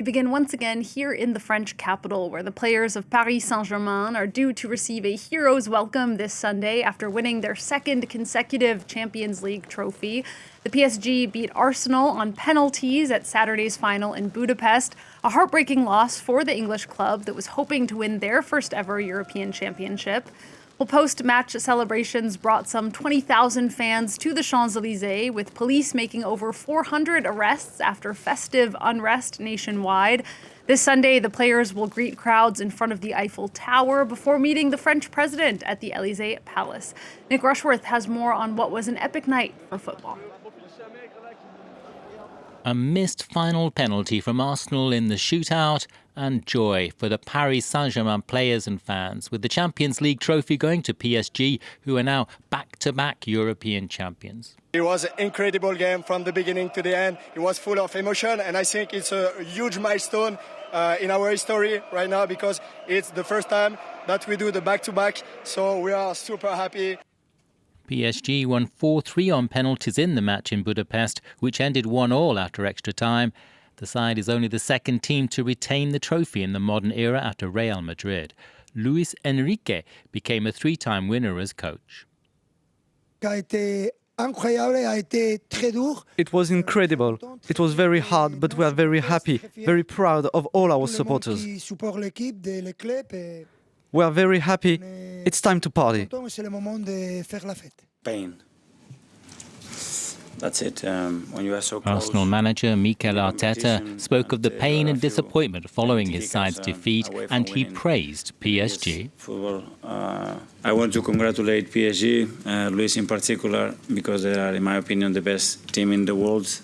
We begin once again here in the French capital, where the players of Paris Saint-Germain are due to receive a hero's welcome this Sunday after winning their second consecutive Champions League trophy. The PSG beat Arsenal on penalties at Saturday's final in Budapest, a heartbreaking loss for the English club that was hoping to win their first ever European Championship. Well, post-match celebrations brought some 20,000 fans to the Champs-Elysées, with police making over 400 arrests after festive unrest nationwide. This Sunday, the players will greet crowds in front of the Eiffel Tower before meeting the French president at the Élysée Palace. Nick Rushworth has more on what was an epic night for football. A missed final penalty from Arsenal in the shootout, and joy for the Paris Saint-Germain players and fans, with the Champions League trophy going to PSG, who are now back-to-back European champions. It was an incredible game from the beginning to the end. It was full of emotion, and I think it's a huge milestone in our history right now, because it's the first time that we do the back-to-back, so we are super happy. PSG won 4-3 on penalties in the match in Budapest, which ended 1-1 after extra time. The side is only the second team to retain the trophy in the modern era after Real Madrid. Luis Enrique became a three-time winner as coach. It was incredible. It was very hard, but we are very happy, very proud of all our supporters. We are very happy. It's time to party. Pain. That's it. When you are so close, Arsenal manager Mikel Arteta spoke of the pain and disappointment following his side's defeat, and he praised PSG. Football. I want to congratulate PSG, Luis in particular, because they are, in my opinion, the best team in the world.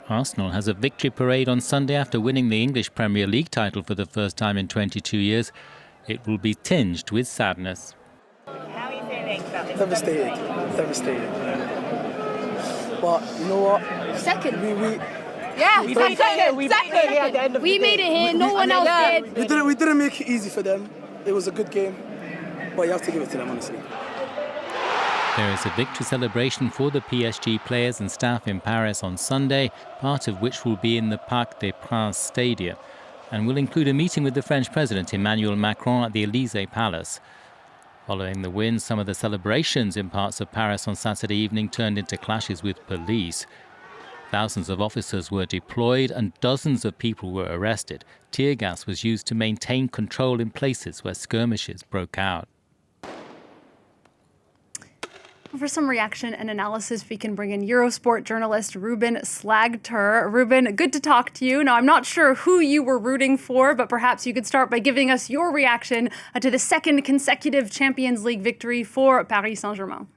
Arsenal has a victory parade on Sunday after winning the English Premier League title for the first time in 22 years. It will be tinged with sadness. How are you feeling about this? Devastated. But you know what? Second. We made it here. No one else did. We didn't make it easy for them. It was a good game, but you have to give it to them, honestly. There is a victory celebration for the PSG players and staff in Paris on Sunday, part of which will be in the Parc des Princes Stadium, and will include a meeting with the French President Emmanuel Macron at the Élysée Palace. Following the win, some of the celebrations in parts of Paris on Saturday evening turned into clashes with police. Thousands of officers were deployed and dozens of people were arrested. Tear gas was used to maintain control in places where skirmishes broke out. For some reaction and analysis, we can bring in Eurosport journalist Ruben Slagter. Ruben, good to talk to you. Now, I'm not sure who you were rooting for, but perhaps you could start by giving us your reaction to the second consecutive Champions League victory for Paris Saint-Germain.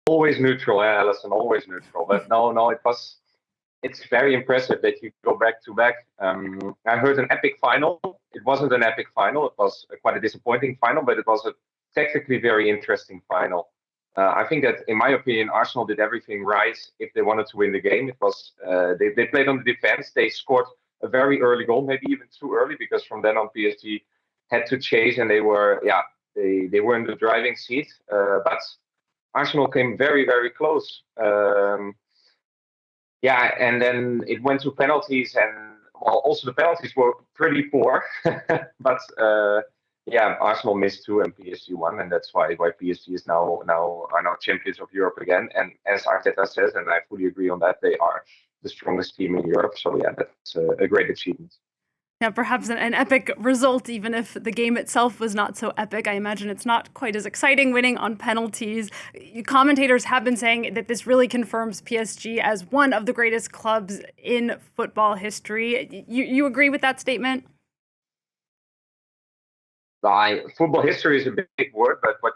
Always neutral, Alison, always neutral. But no, it's very impressive that you go back to back. I heard an epic final. It wasn't an epic final. It was quite a disappointing final, but it was a technically very interesting final. I think that, in my opinion, Arsenal did everything right if they wanted to win the game. It was they played on the defense. They scored a very early goal, maybe even too early, because from then on PSG had to chase, and they were in the driving seat. But Arsenal came very, very close. And then it went to penalties, and also the penalties were pretty poor. But Arsenal missed two and PSG won, and that's why PSG is are now champions of Europe again. And as Arteta says, and I fully agree on that, they are the strongest team in Europe. So that's a great achievement. Yeah, perhaps an epic result, even if the game itself was not so epic. I imagine it's not quite as exciting winning on penalties. Commentators have been saying that this really confirms PSG as one of the greatest clubs in football history. You agree with that statement? Football history is a big word, but what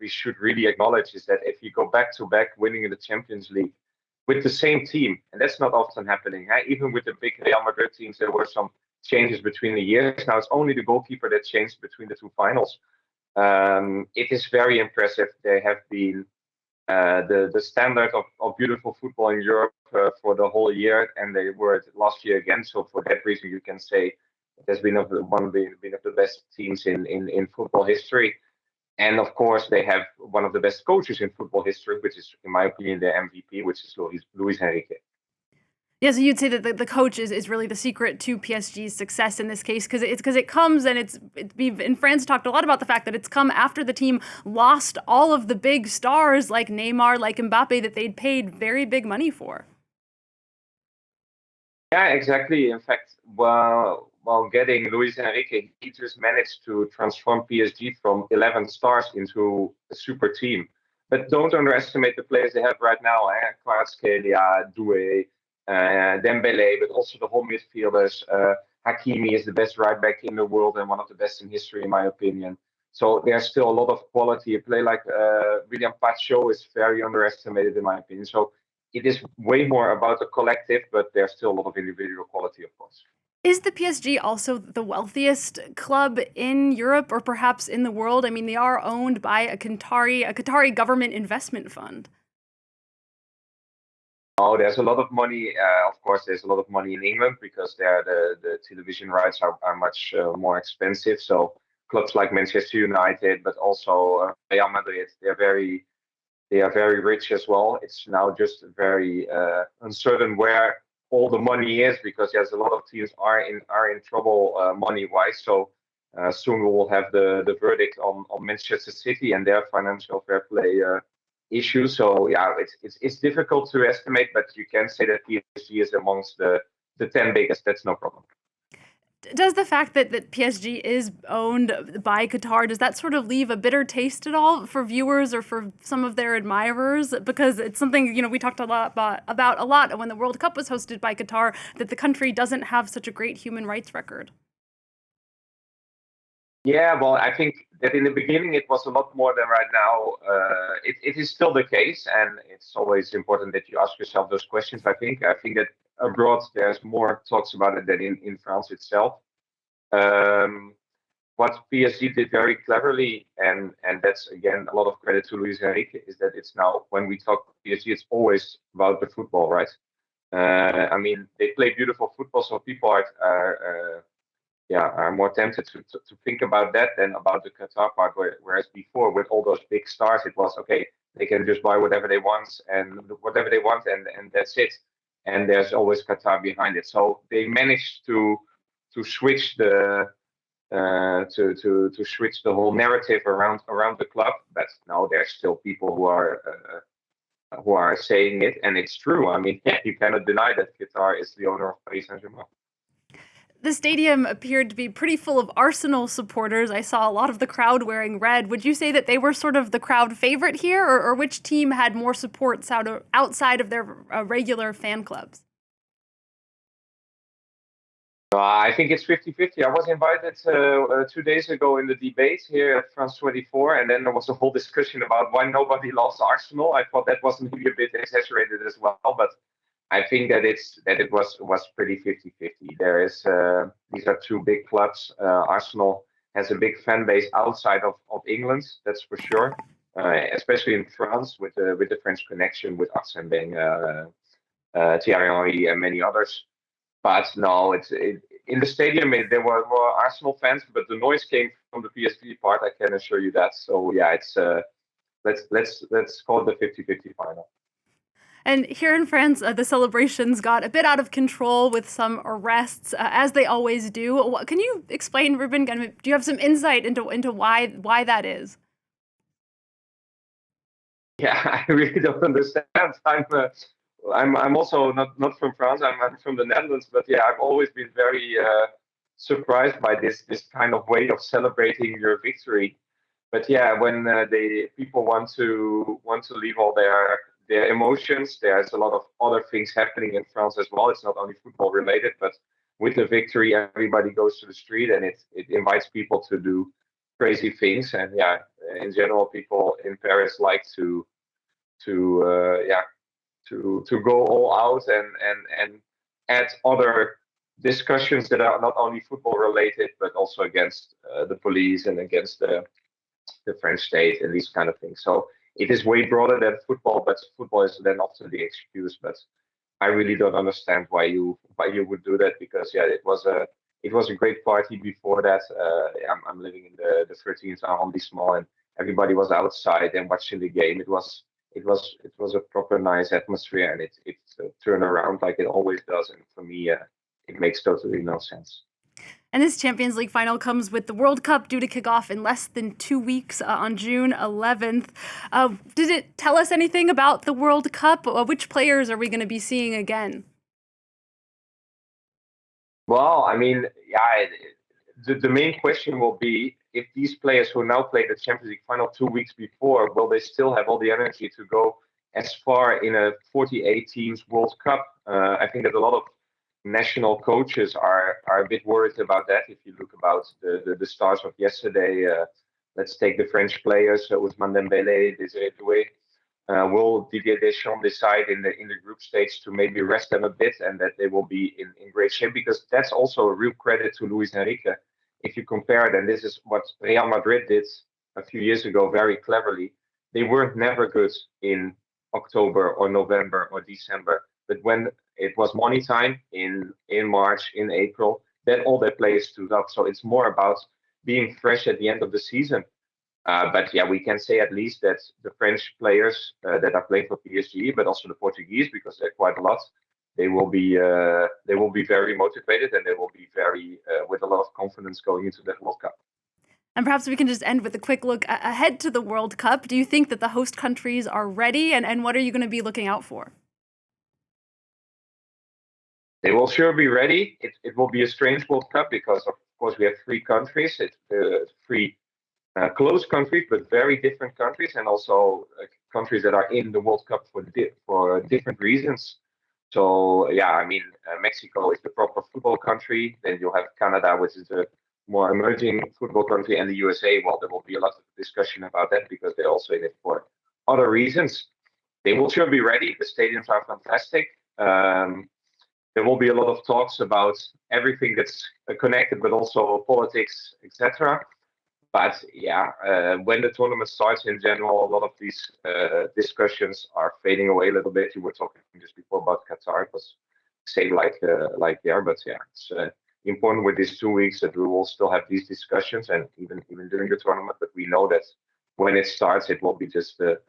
we should really acknowledge is that if you go back to back winning in the Champions League with the same team, and that's not often happening. Even with the big Real Madrid teams, there were some changes between the years. Now it's only the goalkeeper that changed between the two finals. It is very impressive. They have been the standard of beautiful football in Europe for the whole year, and they were it last year again. So for that reason, you can say it has been one of the best teams in football history. And of course, they have one of the best coaches in football history, which is, in my opinion, their MVP, which is Luis Enrique. Yeah, so you'd say that the coach is really the secret to PSG's success in this case, because it comes and we've in France talked a lot about the fact that it's come after the team lost all of the big stars like Neymar, like Mbappe, that they'd paid very big money for. Yeah, exactly. In fact, while getting Luis Enrique, he just managed to transform PSG from 11 stars into a super team. But don't underestimate the players they have right now. Kvaratskhelia, Doué, Dembele, but also the whole midfielders. Hakimi is the best right back in the world and one of the best in history, in my opinion. So there's still a lot of quality. A player like William Pacho is very underestimated, in my opinion. So it is way more about the collective, but there's still a lot of individual quality, of course. Is the PSG also the wealthiest club in Europe or perhaps in the world? I mean, they are owned by a Qatari government investment fund. Oh, there's a lot of money. Of course, there's a lot of money in England because there the television rights are much more expensive. So clubs like Manchester United, but also Real Madrid, they are very rich as well. It's now just very uncertain where all the money is because there's a lot of teams are in trouble money wise. So soon we will have the verdict on Manchester City and their financial fair play issues. So yeah, it's difficult to estimate, but you can say that PSG is amongst the 10 biggest. That's no problem. Does the fact that PSG is owned by Qatar, does that sort of leave a bitter taste at all for viewers or for some of their admirers? Because it's something, we talked a lot about a lot when the World Cup was hosted by Qatar, that the country doesn't have such a great human rights record. Yeah, well, I think that in the beginning it was a lot more than right now. It is still the case, and it's always important that you ask yourself those questions. I think that abroad there's more talks about it than in France itself. What PSG did very cleverly, and that's again a lot of credit to Luis Enrique, is that it's now when we talk PSG, it's always about the football, right? I mean, they play beautiful football, so people are more tempted to think about that than about the Qatar part. Whereas before, with all those big stars, it was okay. They can just buy whatever they want and that's it. And there's always Qatar behind it. So they managed to switch the to switch the whole narrative around the club. But now there's still people who are saying it, and it's true. I mean, you cannot deny that Qatar is the owner of Paris Saint-Germain. The stadium appeared to be pretty full of Arsenal supporters. I saw a lot of the crowd wearing red. Would you say that they were sort of the crowd favorite here, or which team had more supports outside of their regular fan clubs? I think it's 50-50. I was invited 2 days ago in the debate here at France 24, and then there was a whole discussion about why nobody loves Arsenal. I thought that was maybe a bit exaggerated as well, but I think that it was pretty 50-50. There is these are two big clubs. Arsenal has a big fan base outside of England, that's for sure. Especially in France with the French connection with Arsène Wenger, Thierry Henry, and many others. But no, in the stadium there were more Arsenal fans, but the noise came from the PSG part. I can assure you that. So yeah, it's let's call it the 50-50 final. And here in France, the celebrations got a bit out of control with some arrests, as they always do. Can you explain, Ruben? Do you have some insight into why that is? Yeah, I really don't understand. I'm also not from France. I'm from the Netherlands, but yeah, I've always been very surprised by this kind of way of celebrating your victory. But yeah, when the people want to leave all their emotions, there's a lot of other things happening in France as well. It's not only football related, but with the victory, everybody goes to the street, and it invites people to do crazy things. And yeah, in general, people in Paris like to go all out and add other discussions that are not only football related, but also against the police and against the French state and these kind of things. So it is way broader than football, but football is then often the excuse. But I really don't understand why you would do that, because yeah, it was a great party before that. I'm living in the 13th arrondissement, and everybody was outside and watching the game. It was it was a proper nice atmosphere, and it turned around like it always does. And for me, it makes totally no sense. And this Champions League final comes with the World Cup due to kick off in less than 2 weeks on June 11th. Did it tell us anything about the World Cup? Which players are we going to be seeing again? Well, I mean, yeah, the main question will be if these players who now play the Champions League final 2 weeks before, will they still have all the energy to go as far in a 48 teams World Cup? I think that a lot of national coaches are a bit worried about that. If you look about the stars of yesterday, let's take the French players, Ousmane Dembélé, Désiré Doué. Will Didier Deschamps decide in the group stage to maybe rest them a bit and that they will be in great shape? Because that's also a real credit to Luis Enrique. If you compare it, and this is what Real Madrid did a few years ago very cleverly, they weren't never good in October or November or December. But when it was money time in March, in April, then all their players stood up. So it's more about being fresh at the end of the season. But yeah, we can say at least that the French players that are playing for PSG, but also the Portuguese, because they're quite a lot, they will be very motivated, and they will be very with a lot of confidence going into that World Cup. And perhaps we can just end with a quick look ahead to the World Cup. Do you think that the host countries are ready, and what are you going to be looking out for? They will sure be ready. It will be a strange World Cup because, of course, we have three countries. It's three close countries, but very different countries, and also countries that are in the World Cup for different reasons. So yeah, I mean, Mexico is the proper football country. Then you'll have Canada, which is a more emerging football country, and the USA. Well, there will be a lot of discussion about that because they're also in it for other reasons. They will sure be ready. The stadiums are fantastic. There will be a lot of talks about everything that's connected, but also politics, etc. But yeah, when the tournament starts in general, a lot of these discussions are fading away a little bit. You were talking just before about Qatar. It was same like there, but yeah, it's important with these 2 weeks that we will still have these discussions, and even during the tournament. But we know that when it starts, it will be just the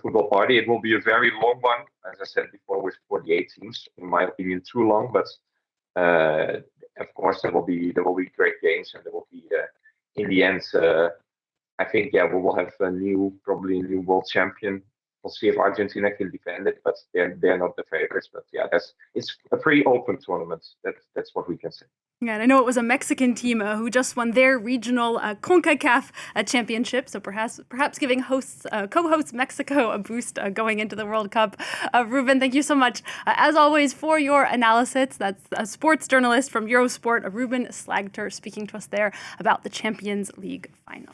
football party. It will be a very long one, as I said before, with 48 teams. In my opinion, too long. But of course, there will be great games, and there will be. In the end, I think we will have probably a new world champion. We'll see if Argentina can defend it, but they're not the favorites. But yeah, it's a pretty open tournament. That's what we can say. Yeah, and I know it was a Mexican team who just won their regional CONCACAF championship, so perhaps giving co-hosts Mexico a boost going into the World Cup. Ruben, thank you so much, as always, for your analysis. That's a sports journalist from Eurosport, Ruben Slagter, speaking to us there about the Champions League final.